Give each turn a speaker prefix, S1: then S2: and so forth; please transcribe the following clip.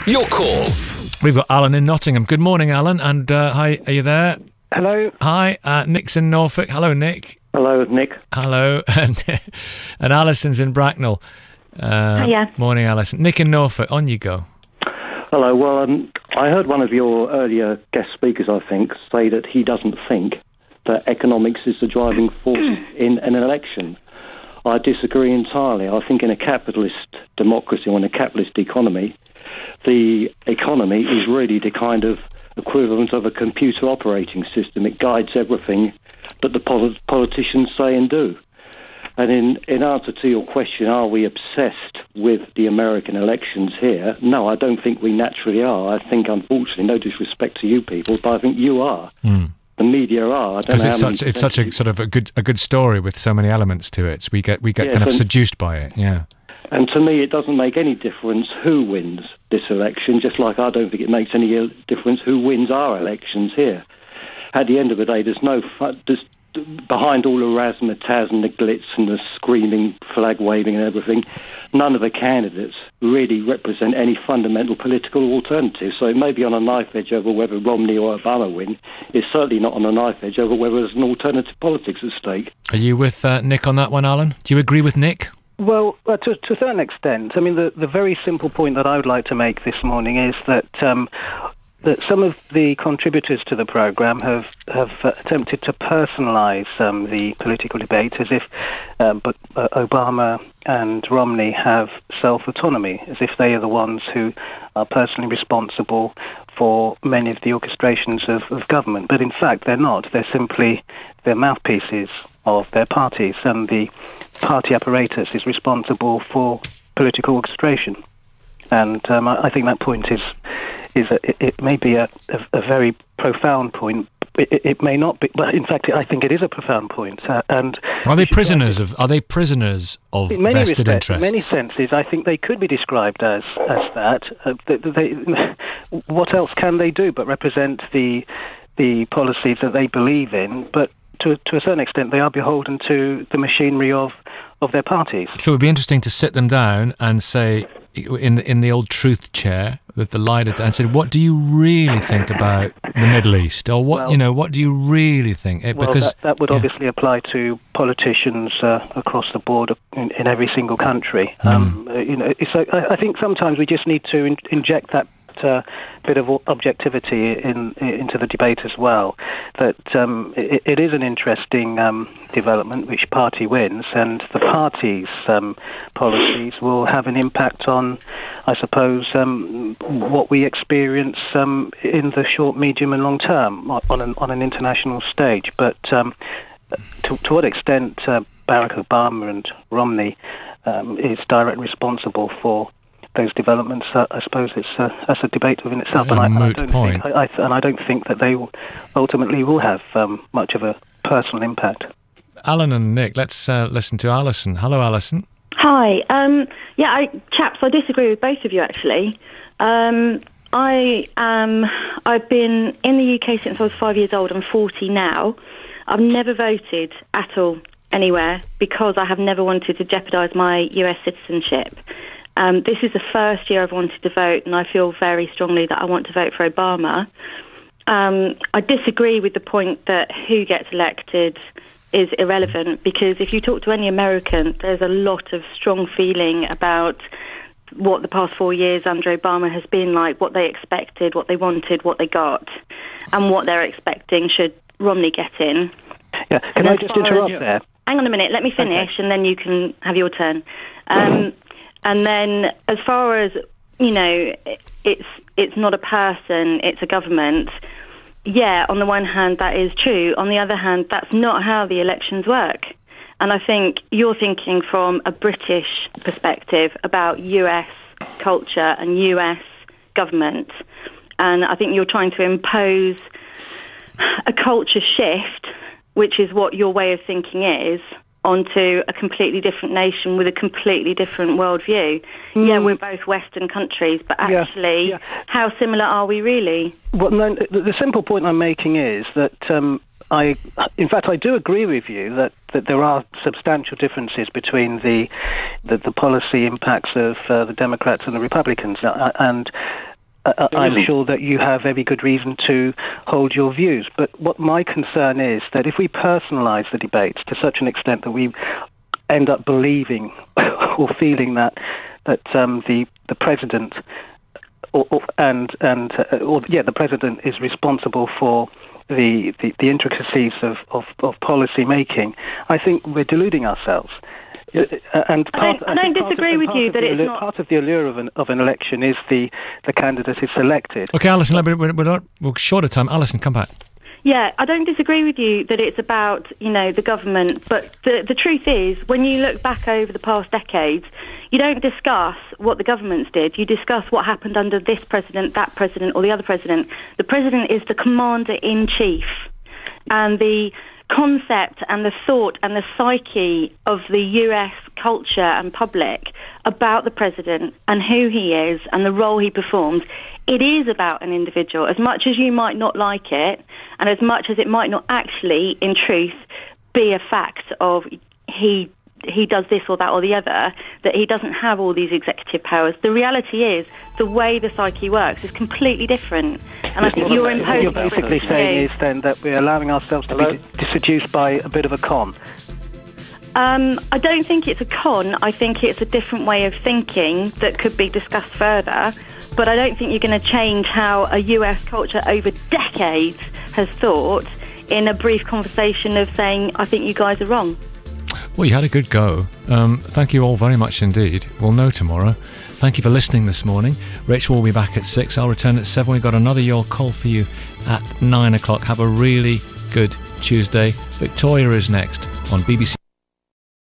S1: Your call.
S2: We've got Alan in Nottingham. Good morning, Alan. And hi, are you there?
S3: Hello.
S2: Hi, Nick's in Norfolk. Hello, Nick.
S3: Hello, Nick.
S2: Hello. And Alison's in Bracknell.
S4: Hiya.
S2: Morning, Alison. Nick in Norfolk. On you go.
S3: Hello. Well, I heard one of your earlier guest speakers, I think, say that he doesn't think that economics is the driving force in an election. I disagree entirely. I think in a capitalist democracy or in a capitalist economy, the economy is really the kind of equivalent of a computer operating system. It guides everything that the politicians say and do. And in answer to your question, are we obsessed with the American elections here? No, I don't think we naturally are. I think, unfortunately, no disrespect to you people, but I think you are. The media are.
S2: Because it's such a sort of a good story with so many elements to it. So we get kind of seduced by it. Yeah.
S3: And to me, it doesn't make any difference who wins this election, just like I don't think it makes any difference who wins our elections here. At the end of the day, there's no fun. Behind all the razzmatazz and the glitz and the screaming, flag waving and everything, none of the candidates really represent any fundamental political alternative. So it may be on a knife edge over whether Romney or Obama win. It's certainly not on a knife edge over whether there's an alternative politics at stake.
S2: Are you with Nick on that one, Alan? Do you agree with Nick?
S5: Well, to a certain extent. I mean, the very simple point that I would like to make this morning is that that some of the contributors to the programme have attempted to personalise the political debate as if Obama and Romney have self-autonomy, as if they are the ones who are personally responsible for many of the orchestrations of government. But in fact, they're not. They're mouthpieces of their parties, and the party apparatus is responsible for political orchestration. And I think that point it may be a very profound point. It may not be, but in fact, I think it is a profound point. And
S2: are they prisoners of vested interest?
S5: In many senses, I think they could be described as that. What else can they do but represent the policies that they believe in? But to a certain extent, they are beholden to the machinery of their parties.
S2: So it would be interesting to sit them down and say, in the old truth chair with the light and said, "What do you really think about the Middle East?" Or what do you really think?
S5: Because that would obviously apply to politicians across the board in every single country. So I think sometimes we just need to inject that bit of objectivity into the debate as well. That it is an interesting development which party wins, and the party's policies will have an impact on, I suppose, what we experience in the short, medium, and long term on an international stage. But to what extent Barack Obama and Romney is directly responsible for those developments, I suppose that's a debate within itself.
S2: And
S5: I don't think that they ultimately will have much of a personal impact.
S2: Alan and Nick, let's listen to Alison. Hello, Alison.
S4: Hi. Chaps, I disagree with both of you, actually. I've been in the UK since I was 5 years old. I'm 40 now. I've never voted at all anywhere because I have never wanted to jeopardise my US citizenship. This is the first year I've wanted to vote, and I feel very strongly that I want to vote for Obama. I disagree with the point that who gets elected is irrelevant, because if you talk to any American, there's a lot of strong feeling about what the past 4 years under Obama has been like, what they expected, what they wanted, what they got, and what they're expecting should Romney get in.
S5: Yeah, can I just interrupt there?
S4: Hang on a minute, let me finish, and then you can have your turn. And then, as far as, it's not a person, it's a government. Yeah, on the one hand, that is true. On the other hand, that's not how the elections work. And I think you're thinking from a British perspective about US culture and US government. And I think you're trying to impose a culture shift, which is what your way of thinking is, onto a completely different nation with a completely different worldview. Yeah, we're both Western countries, but actually, how similar are we really?
S5: Well, no, the simple point I'm making is that I do agree with you that there are substantial differences between the policy impacts of the Democrats and the Republicans, and I'm sure that you have every good reason to hold your views. But what my concern is that if we personalise the debates to such an extent that we end up believing or feeling that the president the president is responsible for the intricacies of policy making, I think we're deluding ourselves. I
S4: don't disagree with you that it's not
S5: part of the allure of an election is the candidate is selected.
S2: Okay, Alison, we're short of time. Alison, come back.
S4: Yeah, I don't disagree with you that it's about, the government, but the truth is, when you look back over the past decades, you don't discuss what the governments did. You discuss what happened under this president, that president, or the other president. The president is the commander-in-chief, and the concept and the thought and the psyche of the US culture and public about the president and who he is and the role he performs, it is about an individual. As much as you might not like it, and as much as it might not actually, in truth, be a fact of he does this or that or the other, that he doesn't have all these executive powers. The reality is the way the psyche works is completely different. And I think you're imposing...
S5: What you're basically saying is then that we're allowing ourselves to be seduced by a bit of a con.
S4: I don't think it's a con. I think it's a different way of thinking that could be discussed further. But I don't think you're going to change how a US culture over decades has thought in a brief conversation of saying, I think you guys are wrong.
S2: Well, you had a good go. Thank you all very much indeed. We'll know tomorrow. Thank you for listening this morning. Rachel will be back at 6. I'll return at 7. We've got another Your Call for you at 9 o'clock. Have a really good Tuesday. Victoria is next on BBC.